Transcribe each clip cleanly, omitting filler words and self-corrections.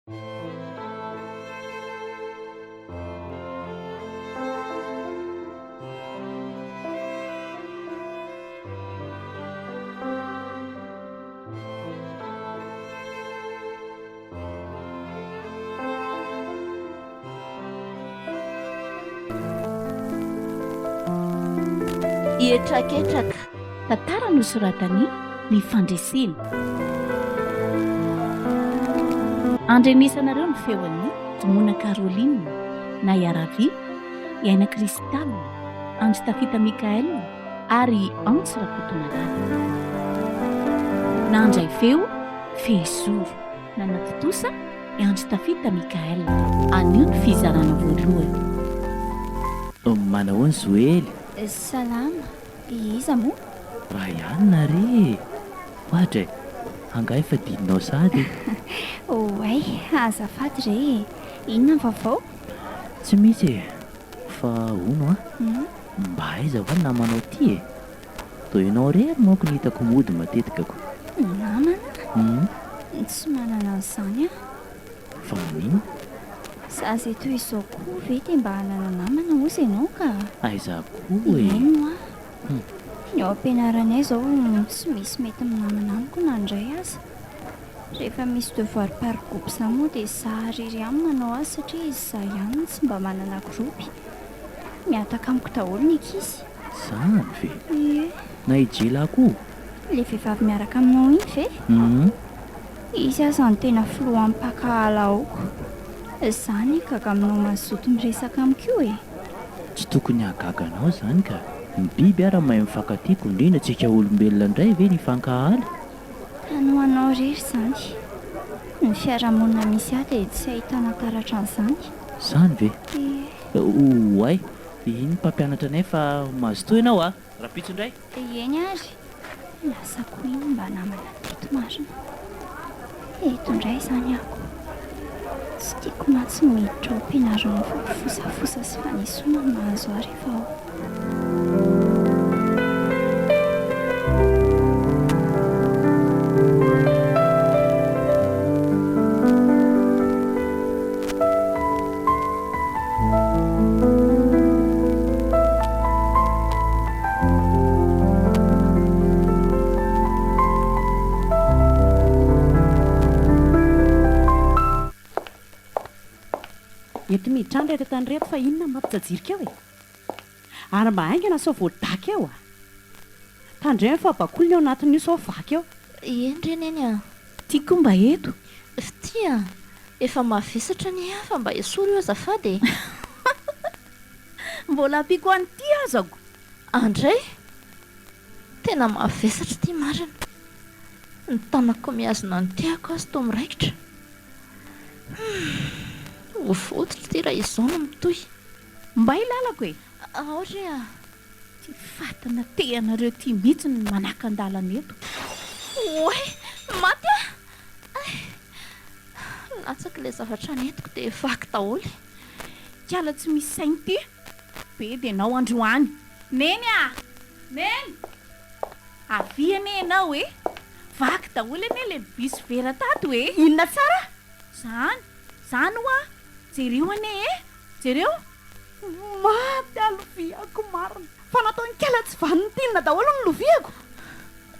HETRAKETRAKA tantara nosoratany ny fandresena. Andrenisanareo ny feon'ny Mona Caroline na Miarahaba, Iaina Kristalina, Anjitafita Mikael ary Antsira nandray feo fezoro nanatitosa Anjitafita Mikael anio ny fizarana voalohany. Manao ny Zoely. Salama, iza moa? Raha ihany na re. Ohatra angaha efa didinao sady. Oay, azafady re. Inona ny vaovao? Tsy misy fa ono mba aiza ho namanao ty toa ianao rery manko ny hitako mody matetika ko. Namana? Tsy manana an'izany fa manino? Zaza eto izao koa ve dia mba hanana namana ozy ianao ka? Aiza koa ino ny ao am-pianaranay izao tsy misy mety namana amiko na indray aza. Rehefa misy devoir par groupe izany moa dia izaho irery ihany manao azy satria izaho ihany tsy mba manana groupe. Miataka amiko daholo ny ankizy. Izany ve? Ie. Na ijela koa? Ilay vehivavy miaraka aminao iny ve? Izy aza ny tena filoha mpankafy aoko. Izany gaga aminao mazoto miresaka amiko e. Tsy tokony hagaganao izany ka. Ny biby ara mahay mifankatia indrindra tsika olombelona indray ve ny fankahala? Hanao anao rery izany. Ny fiarahamonina misy ahy dia tsy ahitana karatra an'izany. Izany ve? Oay, iny mpampianatra anay fa mazotoa ianao raha pitso indray. Eny ary. Lasa koa iny mba namana teto marina. Eto indray izany ako. Tsy tiako matsy miditra ao am-pianarana fosafosa sy fanesoana ny mahazo ahy rehefa ao. Ety midrandra reto tany reto fa inona mampijajirika eo ary mba haingana sao voadaka eo tandreny fa bakoliny ao anatin'io sao vaky eo. Endreny eny tiako mba eto tia efa mavesatra ny fa mba esoro eo azafady. mbola ampiko any ty azako andray tena mavesatra ty marina. Ny tanako miazona ny tiako azy to miraikitra. Vofototra ty raha izao no mitohy. Mba ilalako ohatra ty fatana teanareo ty mihitsy ny manaka an-dalana eto. Oe maty latsaka ilay zavatra netiko dia vaky daholo. Kiala tsy misy sainy ty be dia nao androany. Neny neny aviane ianao vaky daholo ene le bisy vera tato inona tsara zany hoa jereo ane jereo maty aloviako marina fa nataony kala tsy vaniny tinina daholo ny loviako.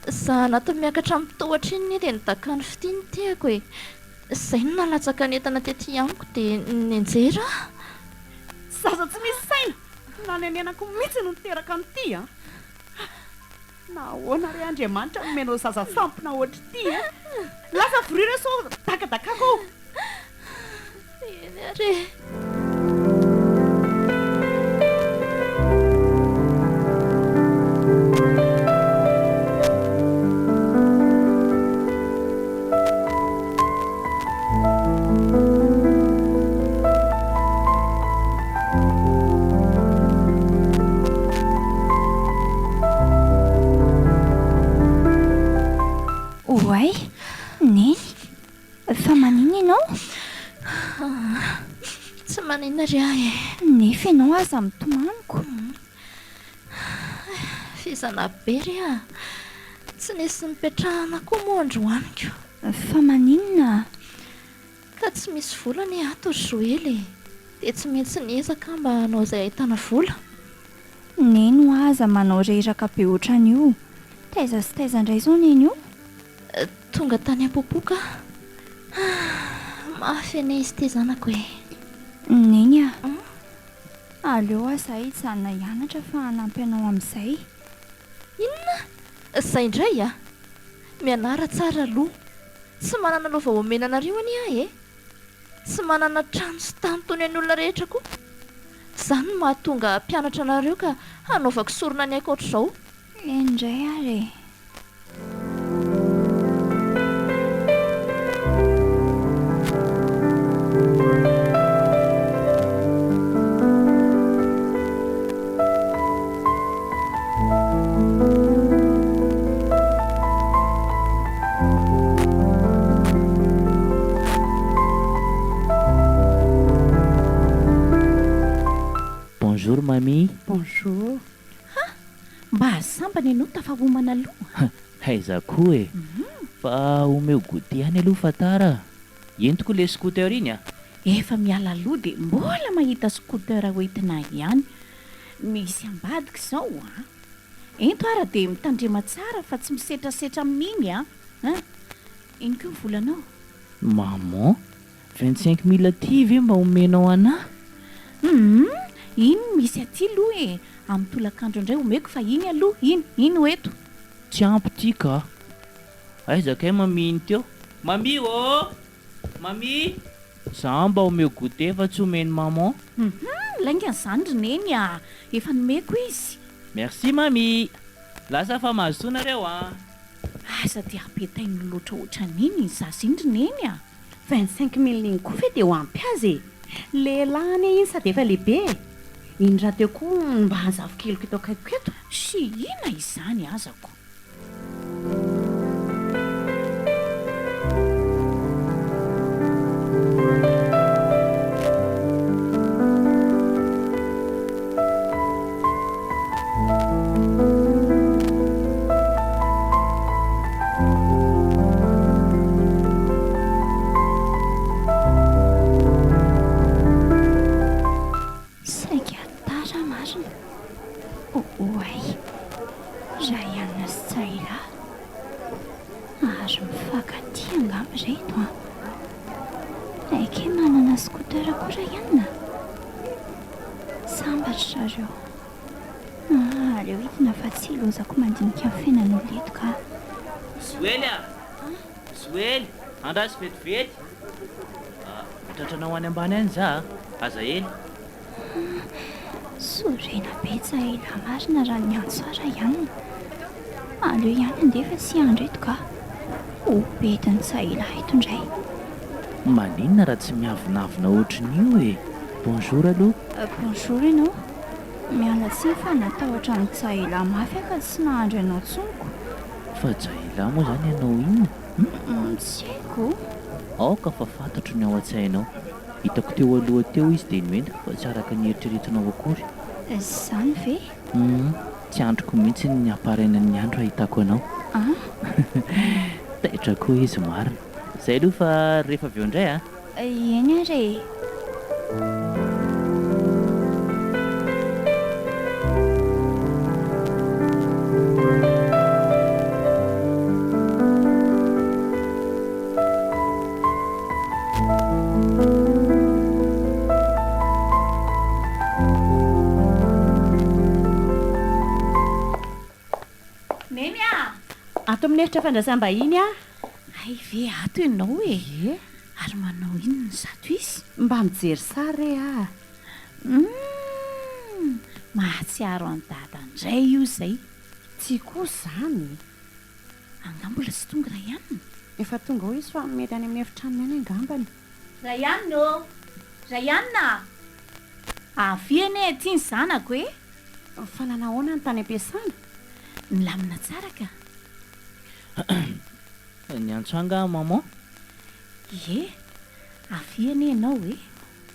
Za natao miakatra mitohatra iny dia nidaka ny fitiny tiako izay no nalatsaka netana tety amiko dia nenjera. Zaza tsy misy saina nanenenako mihitsy no niteraka nyty nahoana re Andriamanitra nomenao zaza sampona ohatry ty lasa voriry sao dakadakako eny are. Oay, neny fa manino ianao? Tsy manina ry ahy nefa ianao aza mitomaniko. fizana be ry tsy nisy nipetrahana koa moa androaniko. Fa maninona? ka tsy misy vola ny ato Joely dia tsy maintsy niezaka mba hanao izay ahitana vola. Neny ho aza manao reraka be ohatran'io. Taiza sy taiza indray izao neny io. Tonga tany am-popoka. Mafy ane izy ity zanako e. Neny a. Aleo azahay hijanona hianatra fa hanampy anao amin'izay. Inona? Izay indray a? Mianara tsara aloha. Tsy manana lova omena anareo ani ahy e. Tsy manana trano sy tany toy ny olona rehetra koa. Izany no mahatonga mpianatra anareo ka hanaovako sorona ny aiko ohatr'izao. Indray ary. Bonjour mamie. Bonjour. Mba asambany ianao tafahomana aloha. Aiza koa e. Fa omeo goûter any aloha fa tara. Entiko le scooter iny a. Efa miala aloha dia mbola mahita scooter hoentina ihany. Misy ambadika izao a. Ento ara dia mitandrema tsara fa tsy misetrasetra amin'iny a. Iny koa ny volanao. Maman, 25 000 aty ve mba omenao anahy? Iny misy aty aloha e. Amin'ny tolakandro indray omeko fa iny aloha. Iny hoeto. Tsy ampy ity ka. Aiza kay mamie iny teo? Mamie ô! Mamie! Zaho mba omeo goûter fa tsy omeny maman. Lainga izany roneny a. Efa nomeko izy. Merci mamie. Lasa fa mahazo nareo a. Aza dia apetainy loatra ohatran'iny zasy iny roneny a. 25 000 iny koa fe dia ho ampy azy e. Lehilahy anie iny sady efa lehibe. Iny raha teo koa mba hanzavo-keloko eto akaiko eto. Sy ina izany azako. Aleo hitina fa tsy lozako mandinika amin'ny fiainan'olona eto ka. Joely a! Joely! Andrasy vetivety! Tratranao any ambany any za aza ely. Sorena be tsahila marina raha ny antsara ihany. Aleo ihany andefa sy andro eto ka. Ho betiny tsahila eto indray. Maninona raha tsy miavonavona ohatran'io e. Bonjour aloha. Bonjour ianao. Miala tsiny fa natahotra ny tsahila mafy ka tsy nahandro ianao tsonoko. Fa tsahila moa zany ianao inona? Tsy haiko. Aoka fa fantatro ny ao an-tsainao. Hitako teo aloha teo izy dia noentiko fa tsy araka ny eritreretinao akory. Izany ve? Tsy androko mihitsy ny hamparainan'ny andro ahitako anao. Taitra koa izy marina. Izay aloha fa rehefa avy eo indray a. Eny are. Ato amin'ny efitra fandraisam-bahiny a. Ay ve ato ianao e. Ary manao inona zato izy? Mba mijery sary a. Mahatsiaro any dada indray io izay. Tsy koa izany. Anga mbola tsy tonga raha ihany. Efa tonga ho izy fa mety any amin'ny efitrano any angambany. Raha ihany o. Raha ihany aviane ity ny zanako e. Fa nanahoana ny tany ampiasana? Nilamina tsara ka. Ny antsanga maman? Ie, aviane ianao e.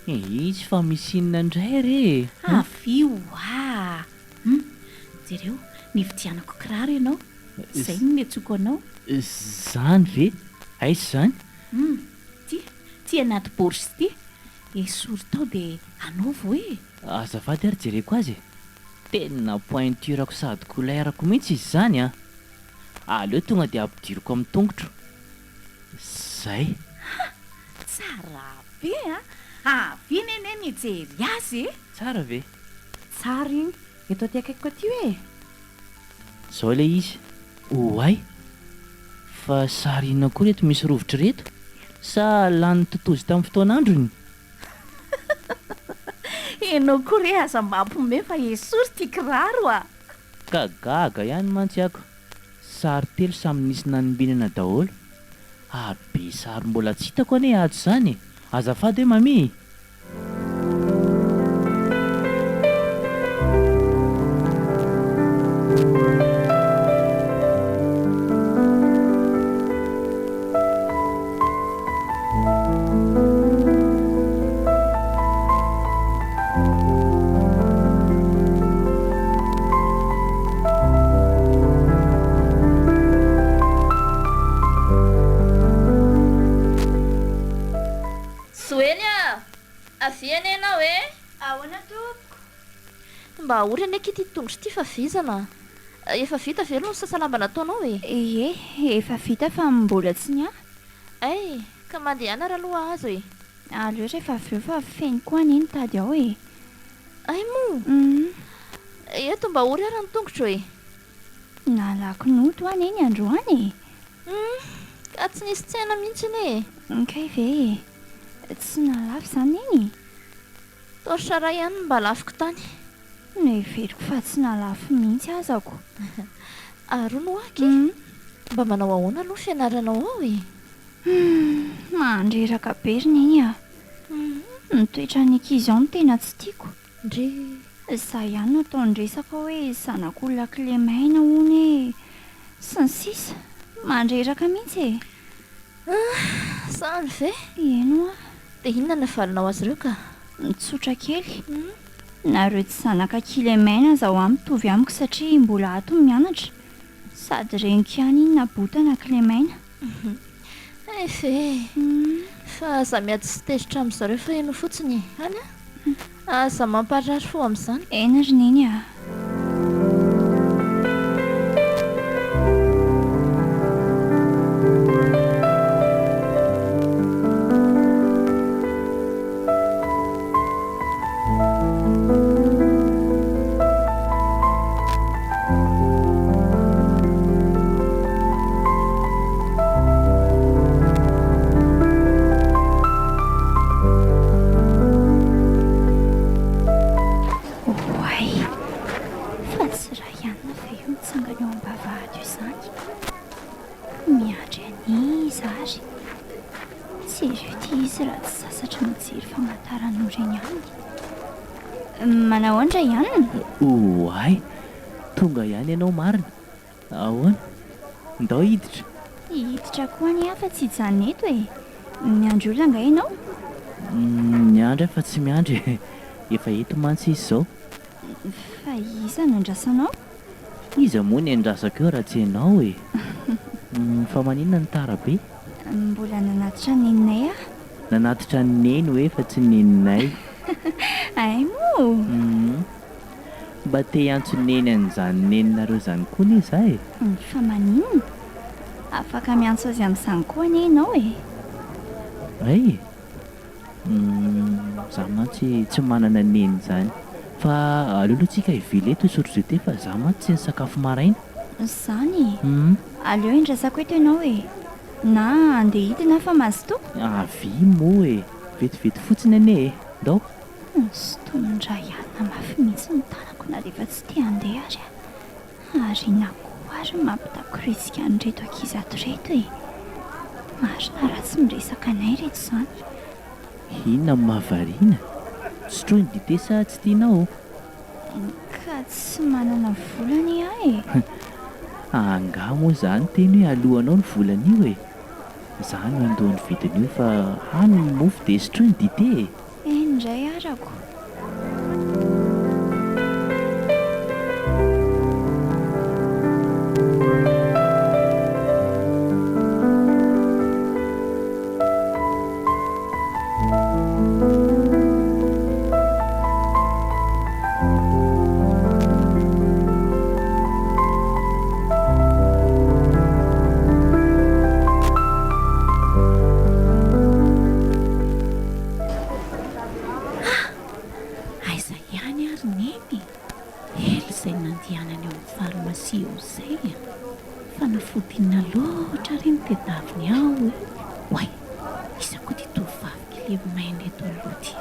Izy fa misy inona indray re. Avio a. Jereo, nividianako kiraro ianao. Izay no niantsoko anao. Zany ve? Aiza izany? ty anaty borsy ty esory tao dia anaova hoe azafady ary jereko azy tena pointurako sady couleur-ko mihitsy izy zany a aleo tonga dia ampidiriko amin'ny tongotro zay tsara be a avy nene nijery azy tsara ve tsara iny eto aty akaiko aty hoe zao le izy oay fa sary inona koa reto misy rovitra reto sa lany totozy tamin'ny fotoan'androny enao koa re aza mampiomehy fa esory ty kiraro a ka gaga ihany mantsy ako sary telo samy nisy nanombinana daholo ary be sary mbola tsy hitako ane ato zany azafady hoe mami mba ohatra ndraiky ity tongotro ity fa vizana efa vita velo ny sasalamba nataonao e efa vita fa mbola tsy nya ay ka mandehana raha aloha azo e aleo rehefa avy eo fa feny koa ny tady ao e ay mo eto mba ory ara ny tongotro e nalako noto any eny androany ka tsy nisy tsena mihitsiny e kay ve tsy nalafo zany eny toritra ray ihany mba lafiko tany neveriko fa tsy nalafo mihitsy azako aro no aky mba manao ahoana aloha fianaranao ao e mandreraka be rineny a nitoetra ny ankizy ao no tena tsy tiako ndre za ihany no ataondresaka hoe zanak'olona clémaina hony sy ny sisa mandreraka mihitsy e sany ve eno a dia inona nafalinao azy ireo ka mitsotra kely nareo tsy zanaka clémaina zaho a mitovy amiko satria mbola ato mianatra sady reniko ihany iny nabotana clémaina efe fa za miady sy tezitra amin'izareo fa eno fotsiny any a aza mamparary fo amin'izany ena rineny a manao andra ihany oay tonga ihany ianao marina ahoana ndao hiditra hiditra koa ny afa tsy hijanona eto e miandry olona nga ianao miandry fa tsy miandry efa eto mantsy izy zao fa iza no andrasanao iza moa ny andrasako eo raha tsy ianao e fa maninona ny tarabe mbola nanatitra neninay a nanatitra ny neny hoe fa tsy neninay ay mo mba te antsoneny an'izany neninareo zany koa ny iza e fa maninona afaka miantso azy amin'izany koa ny ianao e ay za mantsy tsy manana neny zany fa aleolohantsika hivily eto isotro zay te fa za mantsy tsy ny sakafo maraina zany aleo indrasako eto ianao e na andeha hidina fa mazoto avy mo e vetivety fotsiny ane e ndao sy tonondra ihany mafy mihitsy ny tanako na rehefa tsy te handeha ary nakoa ary mampitakorizika nyreto ankizy ato reto e marina raha tsy miresaka anay reto zany inona mahavariana sotroiny dite sa tsy tianao ka tsy manana volany ah e anga moa zany teny hoe alohanao ny volan'io e zany andoha ny vidin'io fa hany ny mofo dia sotroiny dite e indray arako aiza ihany ary neny ely izay nandianany eo amin'ny farmasia eo izay a fanafodinina loatra reny tedaviny aho hoe oay isako ty tovavy kely maina eto aloha ty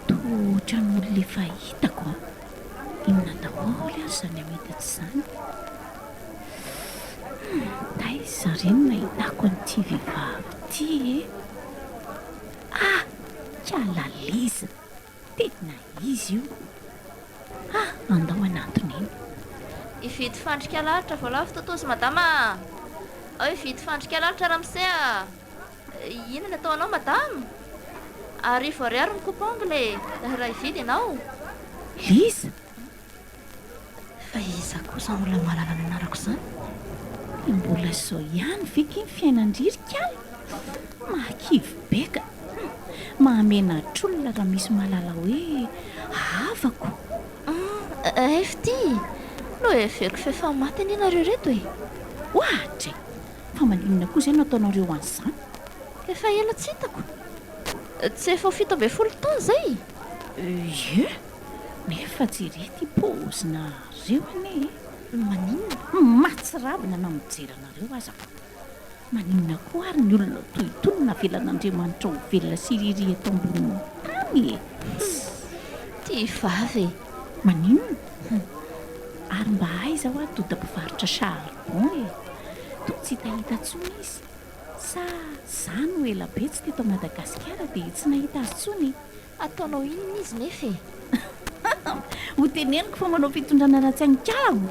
tohatra n'olona efa hitako a inona daholo ary izany amety tsy izany taiza reny nahitako an'ity vehivavy ty e kialaliza tena izy io andao anatony iny ividy fandrika lalitra voalavo totozy madama ao ividy fandrika lalitra ramosea inona ataonao madama ary voariary ny coupe ongle raha ividy ianao liza fa iza kosa ny olona mahalala ny anarako izany mbola zao ihany vika ny fiainan-dririka aly mahakivy beka mahamenatr'olona raha misy mahalala hoe avako efty no eveko fefa maty ny nareo reto e ohatra fa maninona koa izay no ataonareo an'izany efa ela tsy hitako tsy efa 7 taona izay e nefa jerety pozina reo ane maninona matsiravina na mijeranareo azako maninona koa ary ny olona tohitolona velan'andriamanitra ho velona sy riry eto amboniny tany e ty vavy maninona ary mba aiza ho ary dodam-pivarotra charbon e to tsy hitahita tsony izy sa zany ho ela be tsy teto Madagasikara dia tsy nahita azy tsony ataonao inona izy nefa ho teneniko fa manao fitondrana ratsy ankalamo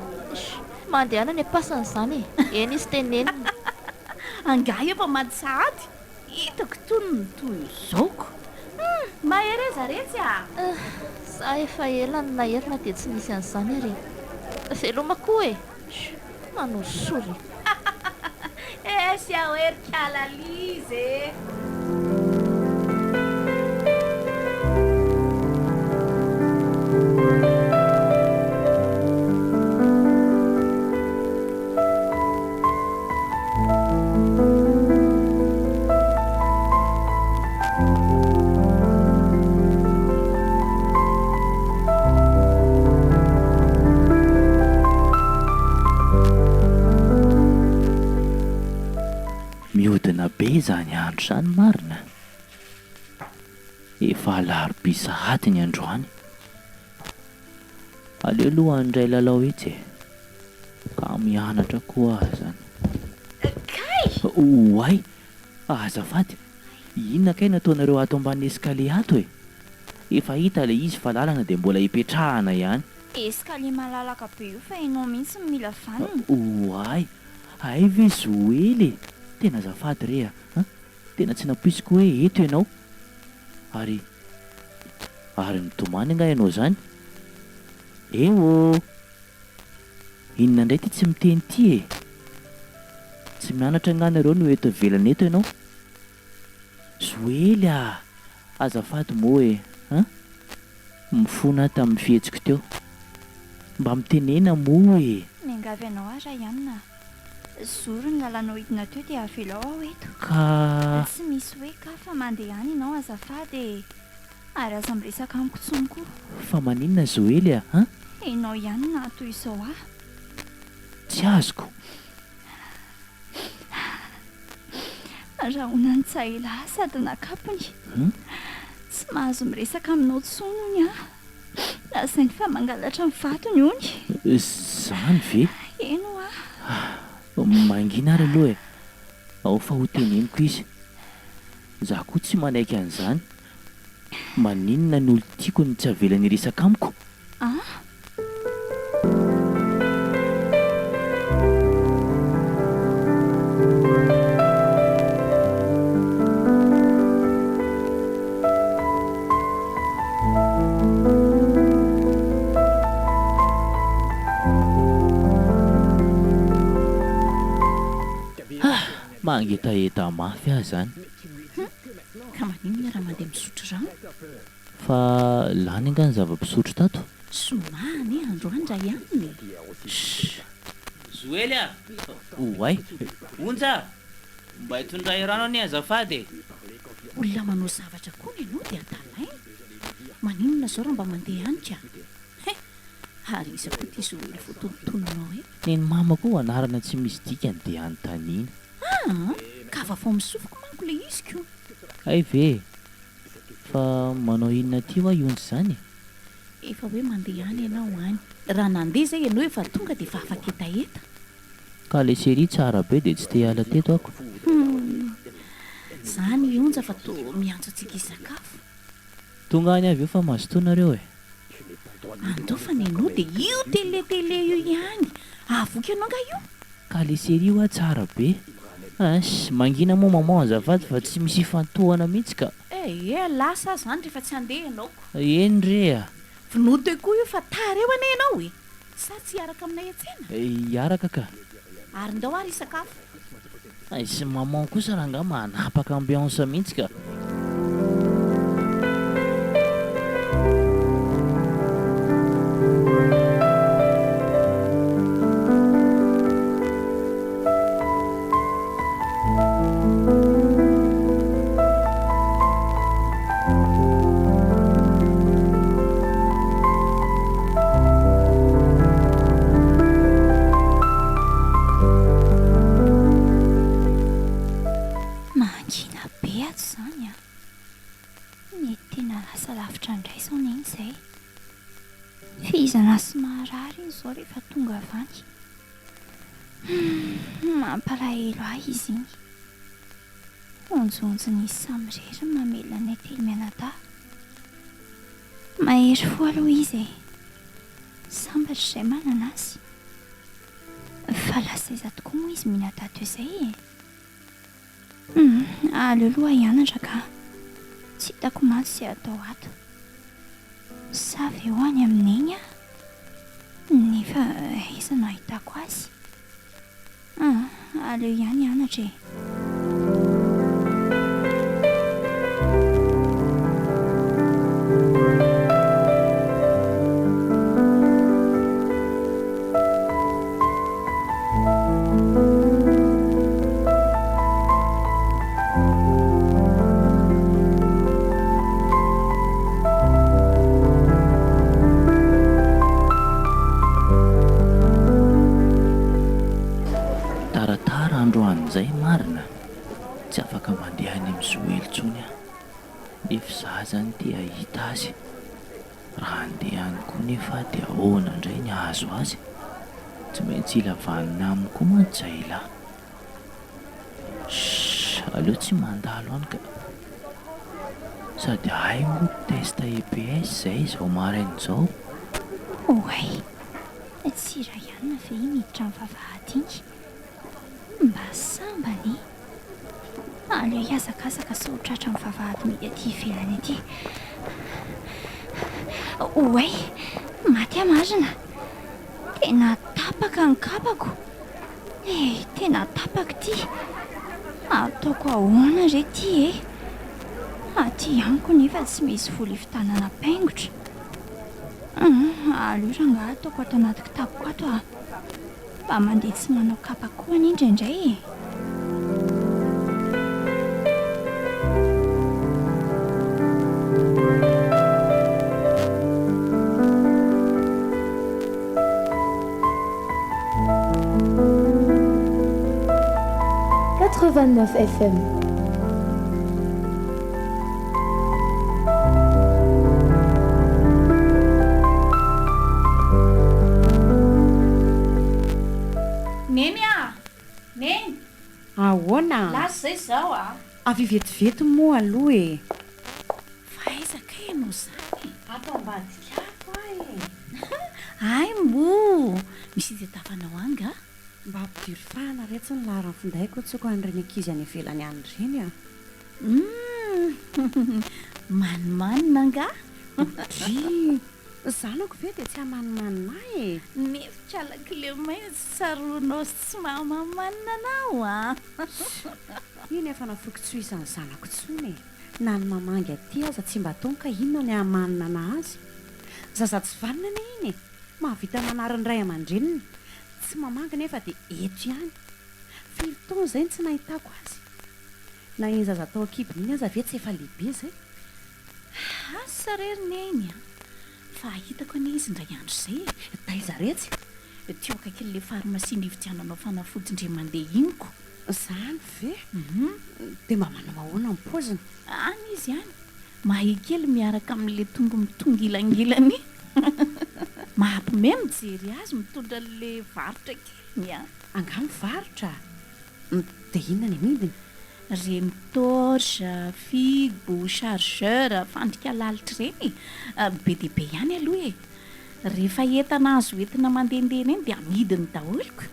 mandehana ny apasana izany e eny izy tenenina angay efa matsahady hitako tonony toy zaoko mahereza retsy za efa ela ny naherina dia tsy misy an'izany ary veloma koa e manao sory esy aoerykaalalizy e mihodina be izany andro izany marina efa alarobisahady ny androany aleo aloha andray lalao etsy ka mianatra koa aho zany kay oay azafady inona kay nataonareo ato ambany escalier ato e efa hita ilay izy fa lalana dia mbola hipetrahana ihany escalier malalaka be io fa ianao mihitsy mila vanina oay ay ve zoely tena azafady re tena tsy napoisiko hoe eto ianao ary mitomany nga ianao zany eo inona indray ty tsy miteny ty e tsy mianatra nganareo no eto velana eto ianao zoely azafady moa e mifona tamin'ny fihetsiko teo mba mitenena moa e miangavy anao ara ihany na zoro ny lalanao hidina teo dia avelao aho eto ka tsy misy hoe ka fa mandeha any ianao azafady ary aza miresaka amiko tsony koa fa maninona zoely ianao ihany na toy izao tsy azoko raha honany tsaela sady nakapony tsy mahazo miresaka aminao tsonony lasainy fa mangalatra ny vatony ony zany ve eno mangina ary aloha e ao fa ho teneniko izy za koa tsy manaiky an'izany maninona ny olo tiako ny tsy avelany resaka amiko mangetaeta mafy ahy zany ka maninona raha mandeha misotro rano fa lany anga ny zava-pisotro tato. somany androany ray aminy Zoely a oay onja mba hitondray rano any azafady. olona manao zavatra koa ny anao dia atalay maninona zao raha mba mandeha anyka ary isako ty zoely fotontononao Neny mama koa anarana tsy misy dikany dia anontaniana. ka va fao misofoko manko le izy ko Ay ve fa manao inona ty hoa ionjy zany? efa hoe mandeha any ianao any raha nandeha zay ianao efa tonga dia fa afaka etaeta Ka le série tsara be dia tsy te hiala teto ako. zany onja fa to miantso antsika isakafo Tonga any avy eo fa mazotoanareo e. andofany ianao dia io teletele io ihany avoka ianao nga io Ka le série hoa tsara be. Asy mangina moa maman azafady fa tsy misy fantohana mihitsy ka. lasa zany rehefa tsy andeha ianao Eny rea. vinoto koa io fa tareo ane ianao e sa tsy hiaraka aminay atsena Hiaraka ka. ary ndao ary isakafo Ay sy maman kosa raha nga manapaka ambiance mihitsy ka. mangina be ato zany a mety tena lasa lavitra indray zao neny izay fizana sy marary iny zao rehefa tonga avany mampalahelo ahy izy iny onjonjony samyrera mamelana telo mianadahy mahery fo aloha izy sambatra izay manana azy fa lasa iza tokoa moa izy minadato izay aleoloha hianatra ka tsy hitako mantsy sy atao ato savy eo any amin'iny a nefa iza no ahitako azy aleo ihany hianatra e Taratara androan'izay marina tsy afaka mandeha any amin'ny zoely tsony aho nefa izaho zany te hahita azy raha andeha any koa nefa dia ahoana indray ny ahazo azy tsy maintsy ilavanina aminy koa mantsy zahilahy aleo tsy mandalo any ka sady hay moa testa EPS izay izao maraina izao. oay tsy raha ihany na ve miditra amin'ny vavahady iny mba sambany aleo hiazakazaka sy hotratra amin'ny vavahady midy aty ivelany aty oay maty amarina tena tapaka ny kapako tena tapaka ty ataoko ahoana re ty aty ihanyko nefa tsy misy vola ivitanana paingotra aleo raha nga ataoko ato anaty kitapoko ato mba mandeha tsy manao kapa koa ny indraindray FM. neny neny ahoana lasa zay zao avy vetivety moa aloha e fa aizaka ianao zany atao ambadikako ay mo misy tetafanao anga mba ampidiry fahana retsy ny laharany findaiko tsoko an'ireny ankizy any ivelany any ireny manimanina nga dri zanako ve dia tsy hamanimanina nefitra alakilemain saronao sy tsy mahamamanina anao iny efa nafoky tsy ho isan'ny zanako tsony na ny mamangy aty aza tsy mba taony ka inona ny hamanina na azy zaza tsy valina ne iny e mahavita manariny ray aman-dreniny tsy mamangy nefa dia eto ihany filotona izay ny tsy nahitako azy na iny zaza tao akibony iny aza ve tsy efa lehibe zay asa reriny eny a fa hitako ane izy ndray andro izay taiza retsy teo akaik'ilay farmasia nividiananao fanafodindre mandeha iniko zany ve dia mba manao ahoana ny paoziny any izy ihany mahekely miaraka amin'ilay tongo mitongilangilany mahampimehy mijery azy mitondra an'lay varotra keliny a anga mivarotra dia inona ny midiny reny torche figo chargeur fandrika lalitra reny be dia be ihany aloha e rehefa entana azo entina mandendena eny dia amidiny daholiko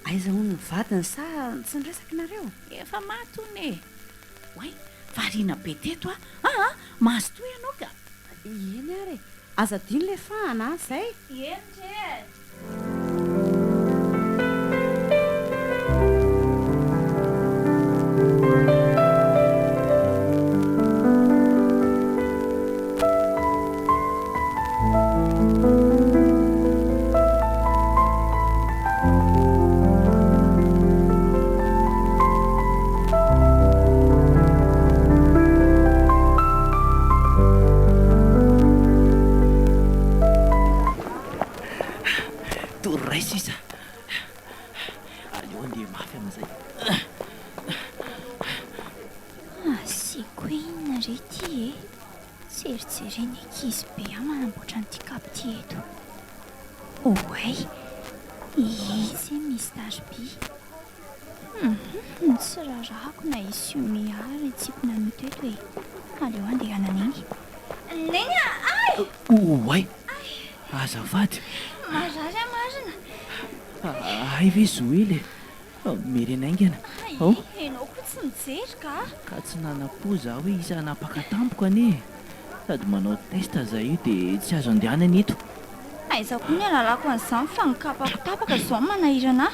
aiza hono ny vadiny sa tsy nyresaka nareo efa matony e oay variana be teto mahazo toy ianao ka eny ary aza diny le fahana zay endre Jereny ankizy be manamboatra an'ity kapity eto oay izy misy taroby tsy rarahako na izy io miary tsipona mito eto hoe aleo andeha ananeny neny ay oay azafady marary amarina ay ve zoely merena aingana enao koa tsy mijery ka tsy nanapo za hoe isa napaka tampoka ane sady manao testa zay io dia tsy azo andehanana eto aiza koa ny alalako an'izany fa nikapako tapaka zao manahirana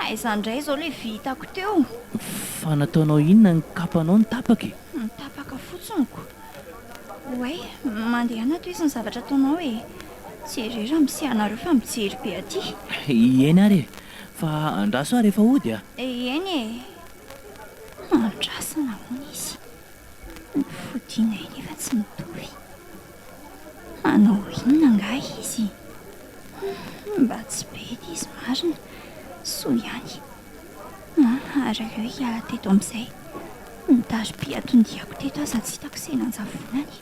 aiza indray zao ilay vitako teo fa nataonao inona ny kapanao ny tapaka nitapaka fotsonyko oay mandehana to izy ny zavatra ataonao e jerera misy anareo fa mijery be aty eny ary fa andraso a rehefa hody eny e andrasana hoana izy nifodiana eny efa tsy mitovy anao inona nga izy mba tsy be edy izy marina so ihany ary aleo hiala teto amin'izay nitaroby atondiako teto aza tsy hitako senanjavonany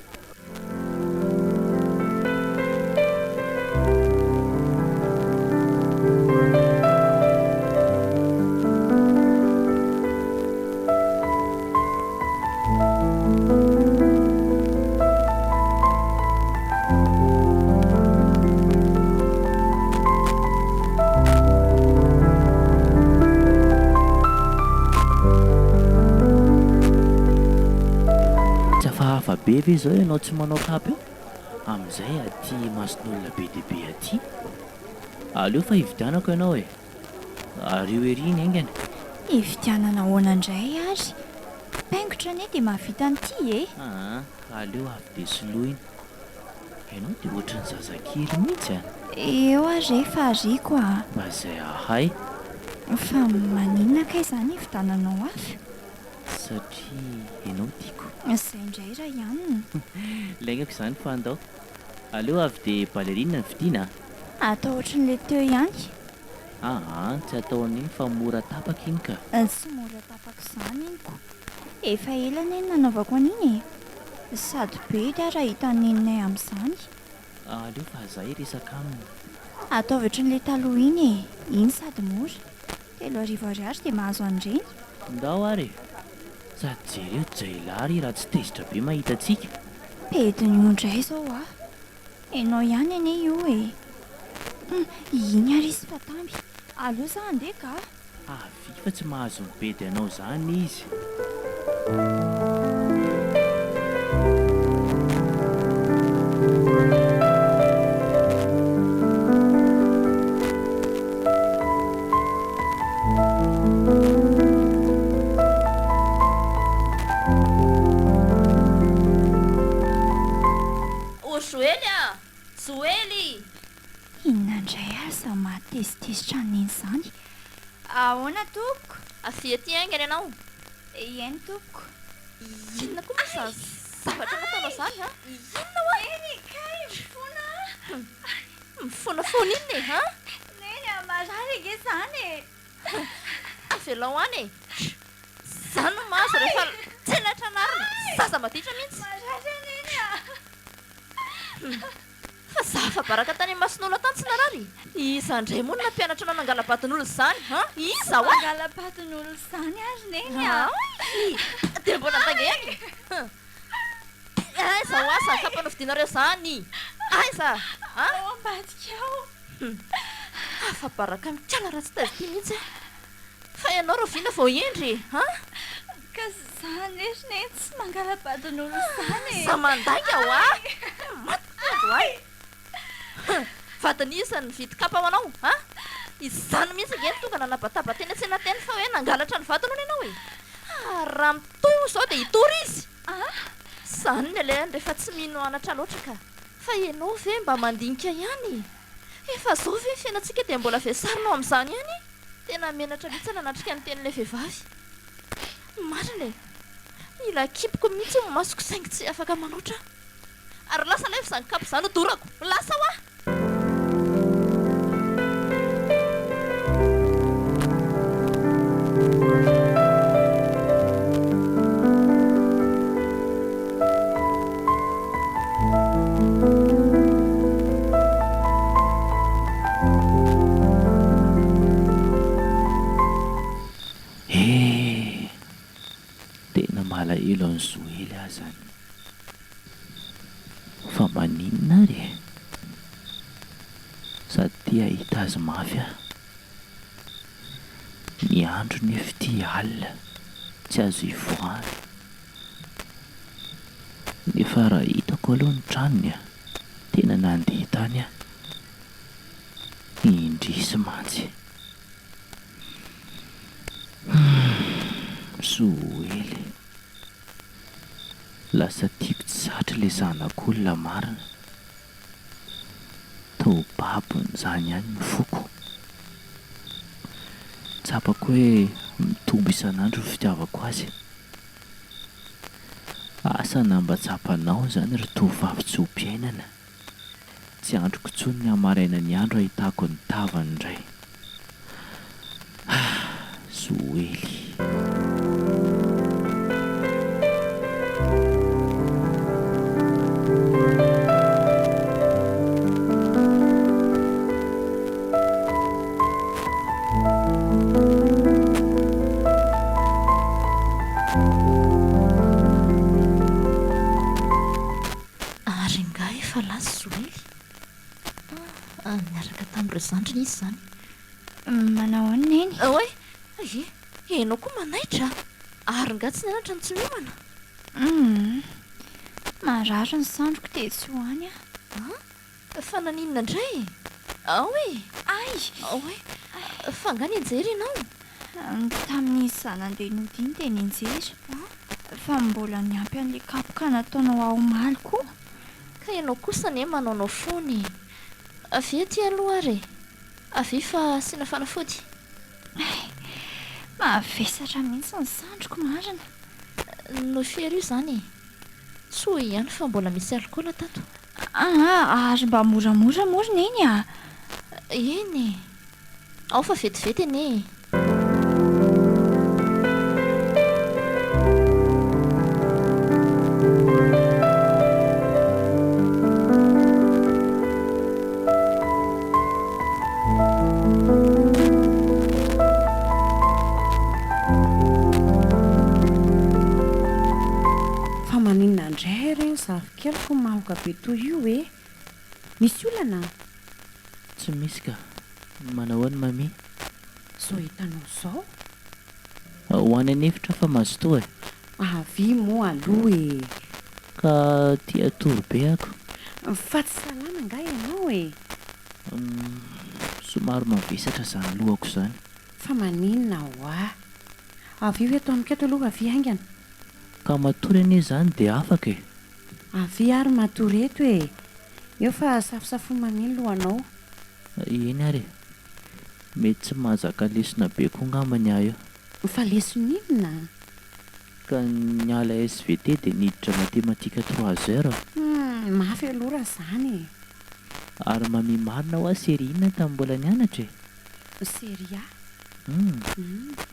be ve zao ianao tsy manao kapy eo amin'izay aty mason'olona be dia be aty aleo fa hividianako ianao e ary io eriny aingana hividianana ahoana indray ary paingotra ane dia mahavita an'ity e aleo avy dia soloina ianao dia ohatry ny zazakely mihitsy eo ary rehefa ariako mba izay ahay fa maninona ka izany hividiananao avy satria ianao tiako izay indray raha ihanina laingako izany fa andao aleo avy dia balerinina ny vidiana atao ohatran'ilay teo ihany tsy ataon'iny fa mora tapaka iny ka tsy mora tapaka izany iniko efa elana eny nanaovako an'iny e sady be dia raha hitaninay amin'izany aleo fa zay resaka aminy ataovy ohatran'ilay taloha iny e iny sady mora 3 ariary dia mahazo an'ireny ndao ary sady jereo jailary raha tsy tezitra be mahita antsika pediny io indray izao ianao ihany ane io e iny ary izy fatamby aleo za andeha ka avy fa tsy mahazo mibedy anao zany izy Joely a Joely. Inona indray aza mahatezitezitra an'iny izany? Ahoana toko? Afia ty aingana ianao. Eny toko. Inona koa moa izany zavatra nataonao izany a? Inona hoa? Neny kay mifona. Mifonafona inona e ha? Neny marary ige izany e. Avelao any e. Izany no mahazo rehefa tselatra anarina. Zaza maditra mihitsy. Marary neny a. Fa zafa-baraka tany Masin'olona tany tsy narary. Iza indray moa no nampianatra anao nangala-batin'olona izany ha? Iza hoa? Angala-batin'olona izany ary neny a. Dia mbola andangeky. Aiza ho aza kapana fidianareo izany. Aiza ha? Ao ambadika ao. Afa-baraka mitrana raha tsy taizy ty mihitsy. Fa ianao rovina vao endry ha? Ka izany ery neny tsy mangala-batin'olona izany e. Za mandanga ho a? Maty ho a? Vatanisa ny vidy kapa ho anao ha? Izany mihitsy ngeny tonga nanabataba teny an-tsena teny fa hoe nangalatra ny vatanao ianao e. Raha mitohy izao dia hitory izy. Izany ny ilay rehefa tsy mino anatra loatra ka. Fa ianao ve mba mandinika ihany? Efa izao ve fiainantsika dia mbola vesarinao amin'izany ihany? Tena menatra mihitsy nanatrika ny tenin'ilay vehivavy. Marina e. Mila kipiko mihitsy ho masoko saingy tsy afaka manoatra. Ary lasa lefa izany kapa izany hodorako. Lasa ho a! Tena malahelo ny Joely azany. Fa maninona re? Sady tia hita azy mafy aho. Ny andro nefa ity alina tsy azo ivoahana. Nefa raha hitako aloha ny tranony a, tena nandeha tany aho. Indrisy mantsy. Joely. Lasa tiako tsy zatra ilay zanak'olona marina. Tao babony izany ihany ny foko. Tsapako hoe mitombo isan'andro ny fitiavako azy. Asa na mba tsapanao izany ry tovovavy tsy ompiainana. Tsy androko intsony ny hamaraina ny andro ahitako ny tavany indray. Joely. Miaraka tamin'ireo zandriny izy izany. Manao any neny? Oe, ianao koa manaitra. Ary nga tsy nianatra ny tsy miomana. Marary ny sandroko dia tsy hoany Fa naninona indray? Oe. Ay! Oe, fa nga nianjery ianao? Tamin'ny zanandeha nodiny dia nianjery. Fa mbola niampy an'ilay kapoka nataonao ao omaly koa. Ka ianao kosa anie manaonao foany. Avy aty aloha ary. Avy fa sina fanafody. Mavesatra mihitsy ny sandroko marina. No firy io izany. Soa ihany fa mbola misy alikaola tato. Ary mba moramora moa ry neny a. Eny. Ao fa vetivety anie. Maninona indray ireny zavikely mahoaka be toy io e? Misy olana? Tsy misy ka. Manao any mami? Zao hitanao izao? Ho any anefitra fa mazotoa e. Avy moa aloha e. Ka tia tory be ako. Fa tsy salama nga ianao e. Somary mavesatra izany lohako izany. Fa maninona ho a? Avy hoe atao amiketo aloha avy haingana. Ka matory anie izany dia afaka e. Avy ary matory eto e. eo fa safosafomaniny lohanao. Eny ary mety tsy mahazaka lesona be koa ngambany aho eo Fa lesoninona? ka niala SVT dia niditra matematika 3 heures Mafy aloha raha zany ary mamimarina ho aho série inona tamin'ny mbola nianatra e. Seria?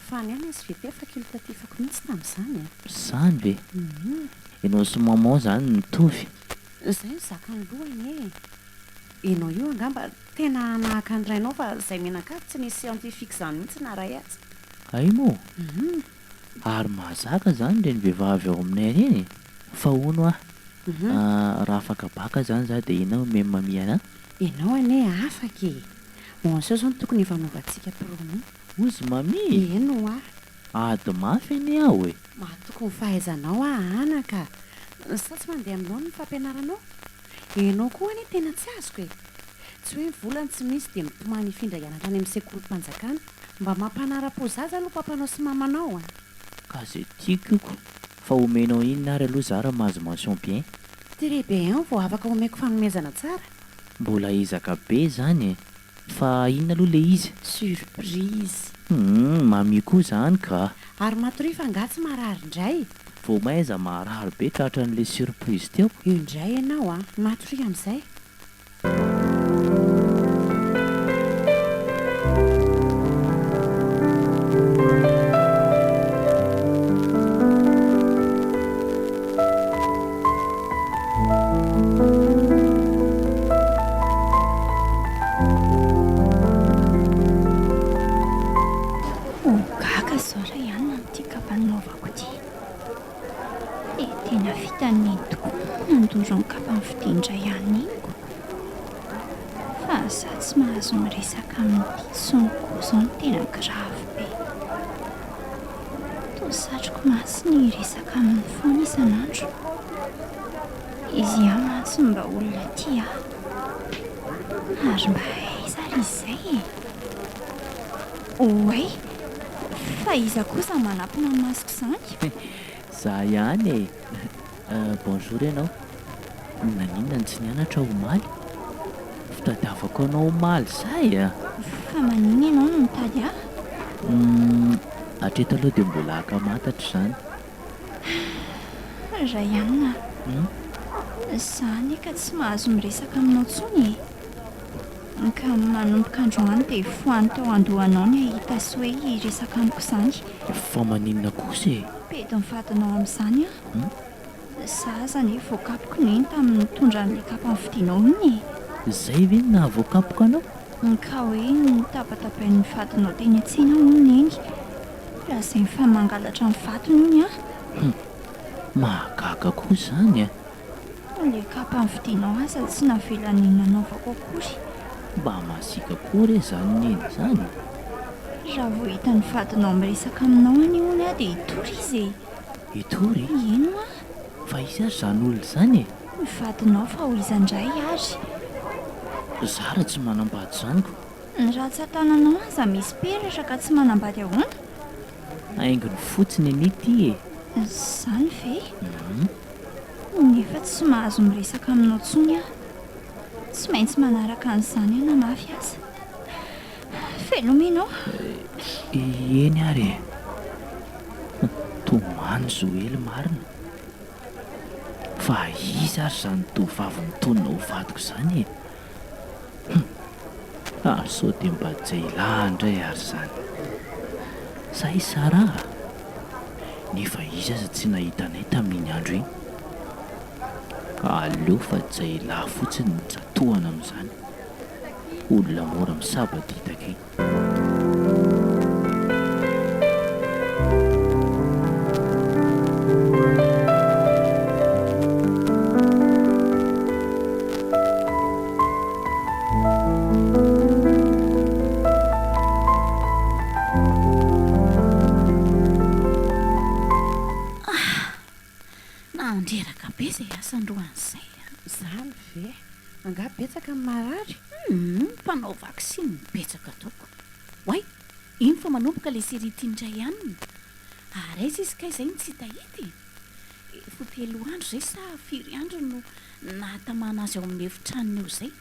Fa ny any SVT facultatifako mihitsy tamin'izany Zany ve? Ianao sy maman zany nitovy. Izay zaka ny lohany e. Ianao io angamba tena nahaka ny rainao fa izay menakavy tsy nisy scientifique zany mihitsy na ray azy. Ay moa ary mahazaka zany re ny vehivavy ao aminay reny fa hono raha afaka baka zany za dia inao memamiana. Ianao ane afaka e. Monseau zao no tokony hivanaovantsika prono. Ozy mami Eno ady mafy ane aho e. Mahatokony fahaizanao anaka. Sa tsy mandeha aminao ny fampianaranao? Ianao koa ane tena tsy azoko e. Tsy hoe volany tsy misy dia mitomany hifindra hianatra any amin'ny sekolim-panjakana mba mampanara-po zaza aloha papanao sy mamanao Ka zay tiako fa omenao inona ary aloha zara mahazo mention bien. Très bien vao afaka omeko fanomezana tsara. Mbola ezaka be zany e. Fa inona aloha le izy? Surprise. Mami koa zany ka. Ary matory fa nga tsy marary indray. Vao maiza marary be ka hatran'le surprise teo. Io indray ianao matory amin'izay. Fidindra ihany fa za tsy mahazo miresaka amin'ity soniko zao no tena grave be. Tosatroko matsy ny resaka amin'ny foana isan'andro. Izy aho matsy mba olona ty ary mba aiza ry izay e. Oay fa iza kosa manampina ny masoko izany. Za ihany e. Bonjour ianao. Naninona tsy nianatra omaly? Fitadiavako anao omaly zay Fa manina ianao no mitady ahy? Hatreto aloha dia mbola akamantatra zany. Raha ihany za neka tsy mahazo miresaka aminao tsony e. Ka manomboka androany dia foany tao andohanao ny ahita sy hoe hiresaka amiko izany. Fa maninona kosa e? Pety mifatinao amin'izany za zany voakapoko neny tamin'ny mitondra n'ilay kapa amin'ny fidinao iny e. Zay ve no nahavoakapoko anao? Ka hoe nitapatapain'ny fatinao teny an-tsena hono neny. Raha izay fa mangalatra amin'ny fatony iny Mahagaga koa zany Ilay kapa amin'ny fidinao aza tsy navelan'ny nanaovako akory. Mba masika koa re zany neny zany. Raha vao hita ny fatinao miresaka aminao any hono dia hitory izy e. Hitory? Ino Fa izy ary zany olona zany e. Mifatinao fa ho iza indray ary. Zara tsy manambady zaniko. Raha tsy atananao aza misy peratra ka tsy manambady ahoana? Haingony fotsiny an'ity e. Zany ve? Nefa tsy mahazo miresaka aminao tsony tsy maintsy manaraka an'izany na mafy aza. Fenomenao. Eny ary tomany Zoely marina. Fa iza ary zany tovavy mitonona ho vadiko zany e. Ary sao dia mba jailahy indray ary zany. Zay Sara. Nefa izy aza tsy nahitanay tamin'iny andro iny. Aleo fa jailahy fotsiny ny jatohana amin'izany. Olona mora misabady hitaka iny. Nandreraka be izay asandroan'izay. Zany ve? Anga betsaka amin'ny marary? Mpanao vaksiny betsaka toko. Way, iny fa manomboka ilay série tiandray ihany. Ary aiza izy ka izay no tsy hita hity? Efa 3 andro izay sa 4 andro no natamana azy ao amin'ny efitranony eo izay.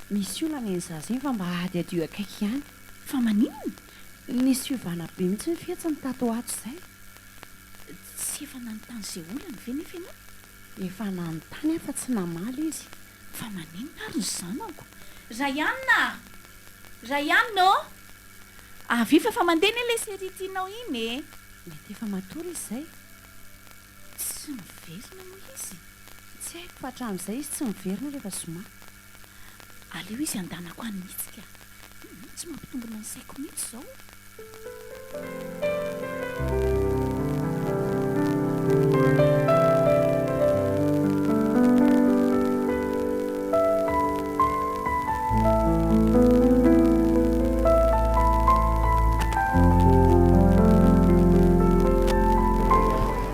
misy olana ny zaza iny fa mba ady adio akaiky ihany. Fa maninona? nisy ivana be mihitsy ny fiatsy ny tato ato izay. Tsy efa nanontany izay olana ve nefa ianao? efa nanontany afa tsy namaly izy. Fa maninona ary ny zanako? Raianina! Raianina ô! Avifa fa mandeha ny ilay série tianao iny e. mety efa matory izy izay. Tsy miverina moa izy. tsy haiko fa hatramin'izay izy tsy miverina rehefa zoma. Aleo izy andanako anitsika. Tsy mampitombona ny saiko mihitsy izao.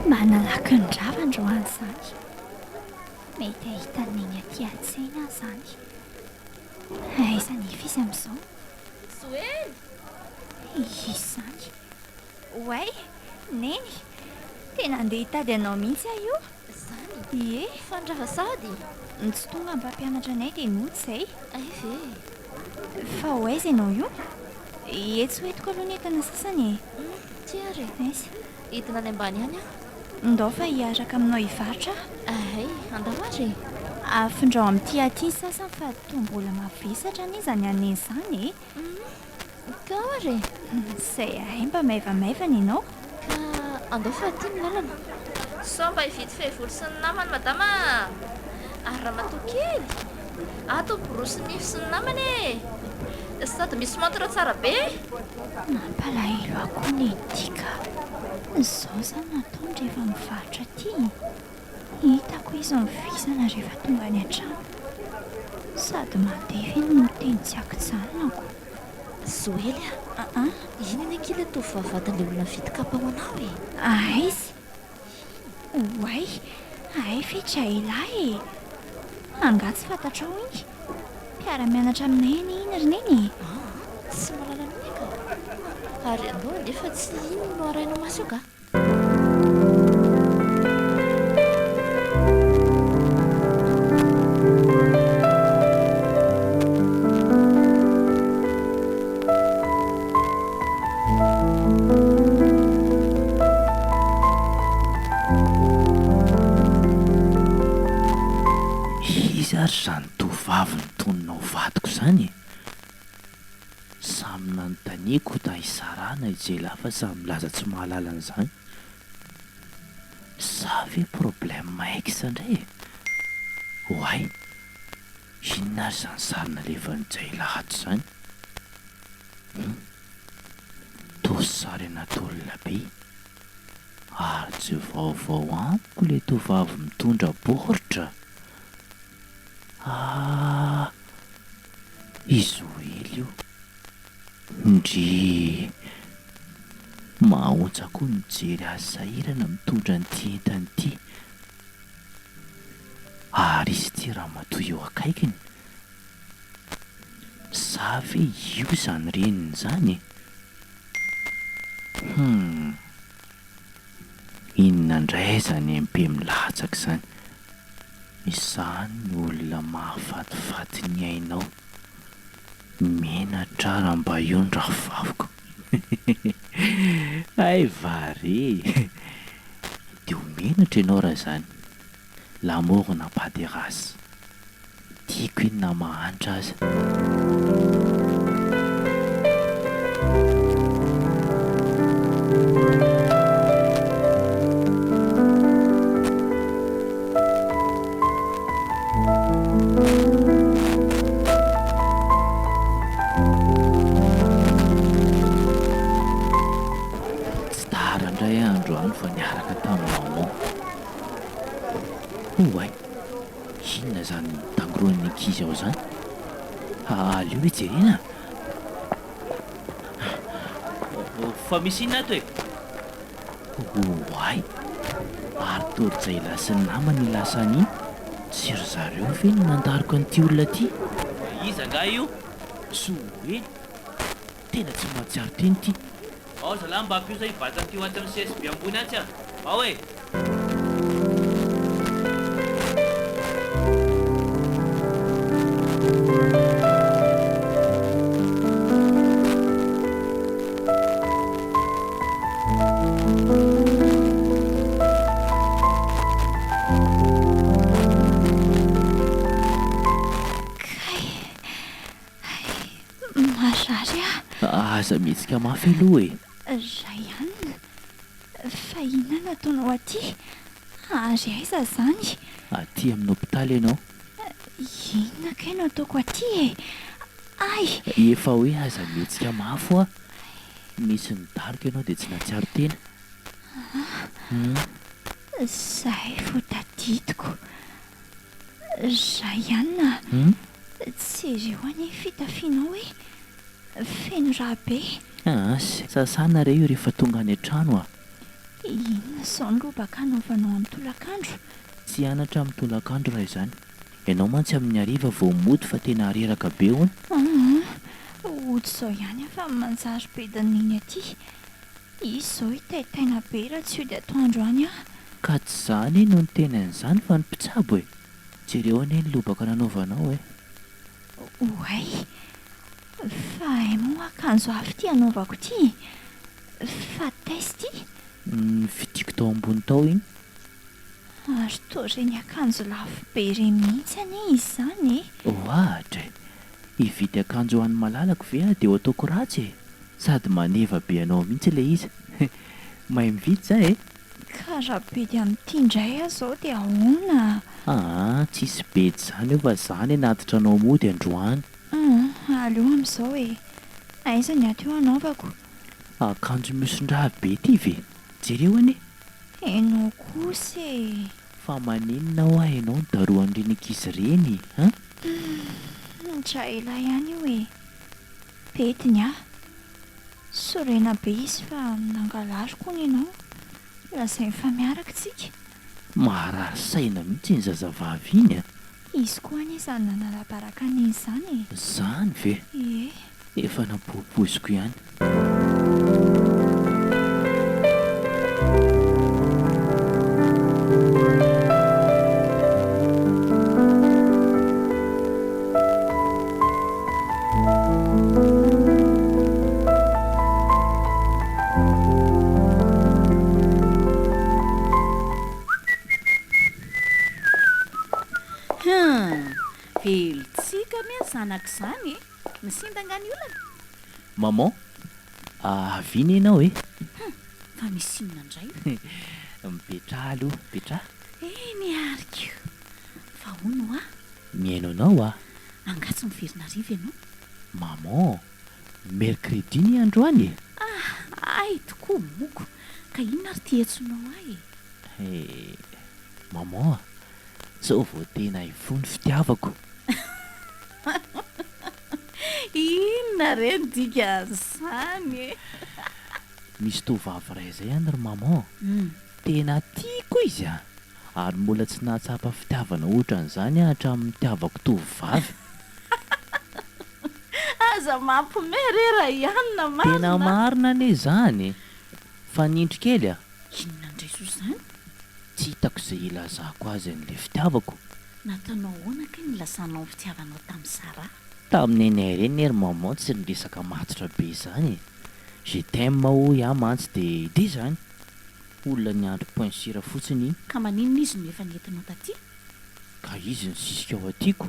manalaka ny dravandroany izany. mety ahitan'iny aty an-tsena izany. aiza ny fisy amin'izao? Zoely! izany. oay neny tena andeha hitady anao mihitsy aho io. Zany ie fandrava sady. tsy tonga ny mpampianatra anay dia noty izay. Aive fa ho aiza ianao io? etsy hoentiko aloha ny entana sasany e. ty ary aiza hitina any ambany any ndao fa hiaraka aminao hivarotra. ahay andao ary afindrao amin'ity aty ny sasany fa toa mbola mavesatra aniza ny aneny izany e. ka ary izay ahay mba maivamaivana ianao. ka andao fa ty ny lalana so mba hividy fehivolo sy ny namany madama ary raha matokely ato borosy nify sy ny namany e sady misy montre tsara be. mampalahelo akoho ny dika izao zany nataony rehefa mivarotra ty. hitako izy mivizana rehefa tonga any an-trano sady mandevy no teny tsy akitsanako. Zoely iny ny akila tovavatan'ilay olona vity kapa ho anao e. aizy oay ahay fetra ilahy e. angatsy fantatrao iny mpiara-mianatra aminay any iny rineny. tsy malala amin'iny ka ary andao nefa tsy iny no arainao masy io ka. ary zany tovavy ny toninao vadiko izany samy nanontaniako da hizarana ijela fa samy milaza tsy mahalala an'izany. Sa ve problème maaiky sandray oay inona ary zany sarina lefa nijela ato izany. tosary anatolona be ary tsy vaovao amiko le tovavy mitondra boritra. izy oely io ndry mahaontsy koa mijery azy sahirana mitondra nyty entany ity ary izy ty raha matoy eo akaikiny sa ve io zany reniny zany inona ndray zany mpe milatsaka zany izany ny olona mahafatifaty ny ainao menatra raha mba io ny raha vaviko. ay vare de ho menatra ianao raha zany l'amour n'a pas de race tiako iny na mahantra azy. fa niaraka taminao oay inona zany tangoroan'ny ankizy ao zany aleo hoe jerena fa misy inona ato e oay ary toryzay lasa ny namany lasany tsy ry zareo ve no nandariko an'ity olona ty iza nga io soely tena tsy mahatsiaro teny ty ao zalahy mba ampio zay vatany ty ho aty amin'ny CSB ambony atsy a ao e aza mihetsika mafy aloha e. Zay ihany fa inona nataonao aty ary aiza zany Aty amin'ny hopitaly ianao. inona kay no ataoko aty e ay Efa hoe aza mihetsika mafy a. Misy nidaroka ianao dia tsy natsiaro tena. zay vao tadidiko zay ihany na tsy ireo any fitafianao hoe feno raha be Asy sasana reo rehefa tonga any an-trano a. inona sao ny lobaka anaovanao amin'ny tolakandro Tsy anatra amin'ny tolakandro raha izany. Ianao mantsy amin'ny hariva vao mody fa tena reraka be hono. ohatsy izao ihany afa manjary be daniny aty izy izao hitaitaina be raha tsy io dia atoandro any ah Ka tsy zany no ny tenan'izany fa ny mpitsabo e. Jereo anie ny lobaka nanaovanao e. oay fa ay moa akanjo afy ty anaovako ty fa taizy ty Fidiko tao ambony tao iny. ary toa reny akanjo lafo be reny mihitsy anie izy zany e Ohatra e. Hividy akanjo ho an'ny malalako ve a dia ho ataoko ratsy e. Sady maneva be anao mihitsy ilay izy. Mahay mividy za e. ka raha be dia amin'ity indray aho zao dia ahoana Tsisy bedy zany eo fa zany natitra anao mody androany. aleo amin'izao e aiza ny ato eo anaovako Akanjo misin-draha be ty ve. Jereo anie. enao kosa e Fa maninona ho ahy ianao nidaroan'ireny ankizy ireny a. dra ela ihany io e petiny ah sorena be izy fa nangalary koa ny ianao lazay fa miaraka tsika Maharary saina mihitsy ny zazavavy iny a. izy koa any izany nanala-baraka an'iny izany Zany ve. e Efa napoipoiziko ihany. velontsika ny zanaka izany e nisindangany olana Maman, avina ianao e. fa misy inona indray Mipetra aloha, petra. niariko fa hono a Miaino anao a. angatsy miverina riva ianao Maman, mercredi ny androany e. ay tokoa moko ka inona ary tietsonao ay Maman, zao vao tena hivony fitiavako. inona reny dika zany e Misy tovavy iray izay any ry maman. Tena tiako izy a. Ary mbola tsy nahatsapa fitiavana ohatran'izany a hatramin'ny tiavako tovavy. aza mampimehy re raha ihany na Tena marina anie zany. Fa nindry kely a. inona indray so zany Tsy hitako izay ilazako azy an'ilay fitiavako. natanao hoana ka nilasanao ny fitiavanao tamin'ny Sara Tamin'ny anay ireny ry maman tsy niresaka matotra be izany. Je t'aime hoy a mantsy de zany. Olona niandro point sira fotsiny. ka maninona izy no efa nentinao taty Ka izy ny sisika ao atyako.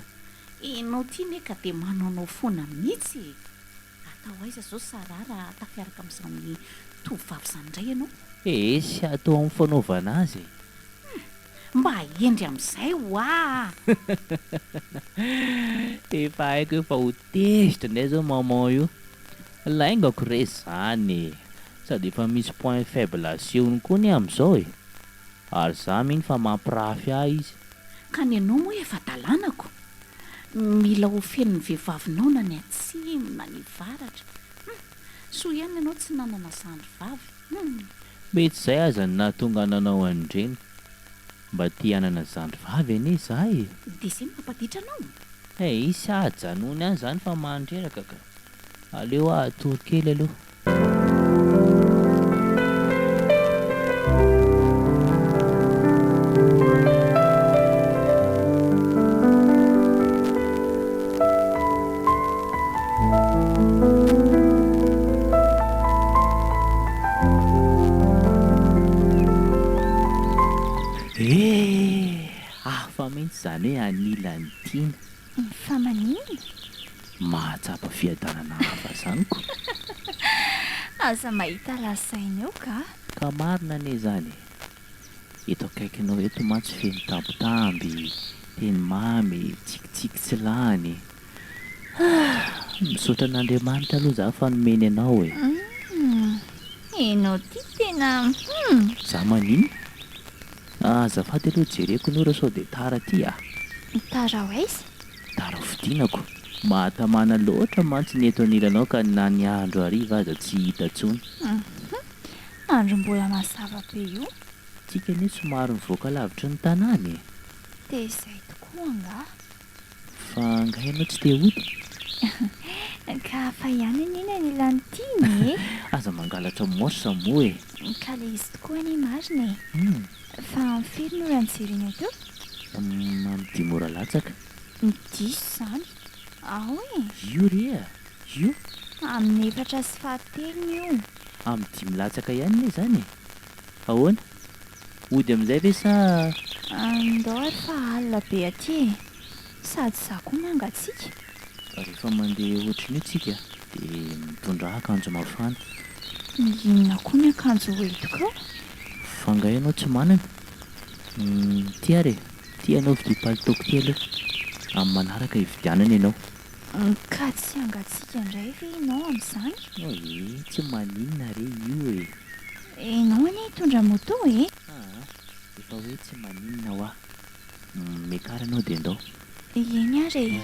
enao ty ne ka dia manaonao foana mihitsy atao aiza zao Sara raha tafiaraka amin'izany tovavy izany indray ianao Sy atao amin'ny fanaovana azy. mba endry amin'izay ho a Efa haiko efa ho tezitra indray zao maman io. Laingako re zany. Sady efa misy point faible asehony koa ny amin'izao e. Ary za miny fa mampirafy ahy izy. ka ny anao moa efa dalanako mila ho fenony vehivavinao na ny atsimo na ny varatra soa ihany ianao tsy nanana zandry vavy Mety izay aza ny nahatonga nanao an'ireny. Mba tia hanana zandry vavy anie zahay. dia izay no mampatitra anao Isy ajanony any zany fa mandreraka ka. Aleo atory kely aloha. Hafa mihitsy zany hoe anilany tiana. fa maninona Mahatsapa fiadanana hafa zaniko. aza mahita lasaina eo ka marina ane zany. Eto akaikinao eto mantsy feno tambitamby, teny mamy, tsikitsiky tsy lany. Misaotra an'Andriamanitra aloha za fa nomeny anao e. enao ty tena Za manino? Azafady aloha jereko nora sao dia tara ty tara ho aizy. Tara fidinako. Mahatamana loatra mantsy ny eto anilanao ka na ny andro hariva aza tsy hita ntsony. Andro mbola mazava be io. Tsika anie somary mivoaka lavitra ny tanàny. Dia izay tokoa nga. Fa ngainao tsy te hody? Ka fa ihany anena ny lantiny Aza mangalatra morsa moa e. ka le izy tokoa any marina e. Fa mifiry no ranjereny eo teo. Amin'ny mora latsaka. Diso zany. Ao e. Io rea. Io? Amin'ny 4 sy 7 io. Amin'ny 5 latsaka ihany ne zany. Ahoana? Ody amin'izay ve sa? Andao ary fa alina be aty. Sady za koa mangatsika. Rehefa mandeha ohatriny tsika dia mitondra akanjo mafana. Inona koa ny akanjo hoentiko? Fa nga ianao tsy manana. Tia re. Tia ianao vidia palitao kely amin'ny manaraka hividianana ianao. Ka tsy angatsika indray ve ianao amin'izany? Tsy maninona re io e. Ianao anie hitondra moto e? Efa hoe tsy maninona ho aho. Mekara anao dia andao. Eny ary.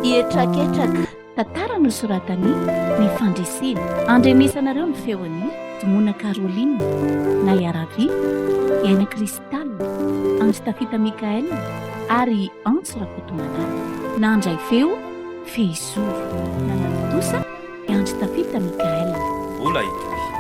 Hiezaka. Tantara nosoratany ny fandresena andrenesanareo ny feony Tomona Karoline, Miarahaba, Iaina Kristal, Antsika Mikael ary Antsika Manaraka. Nandray feo Fezoro, nanatosa Antsika Mikael. Vola itoy.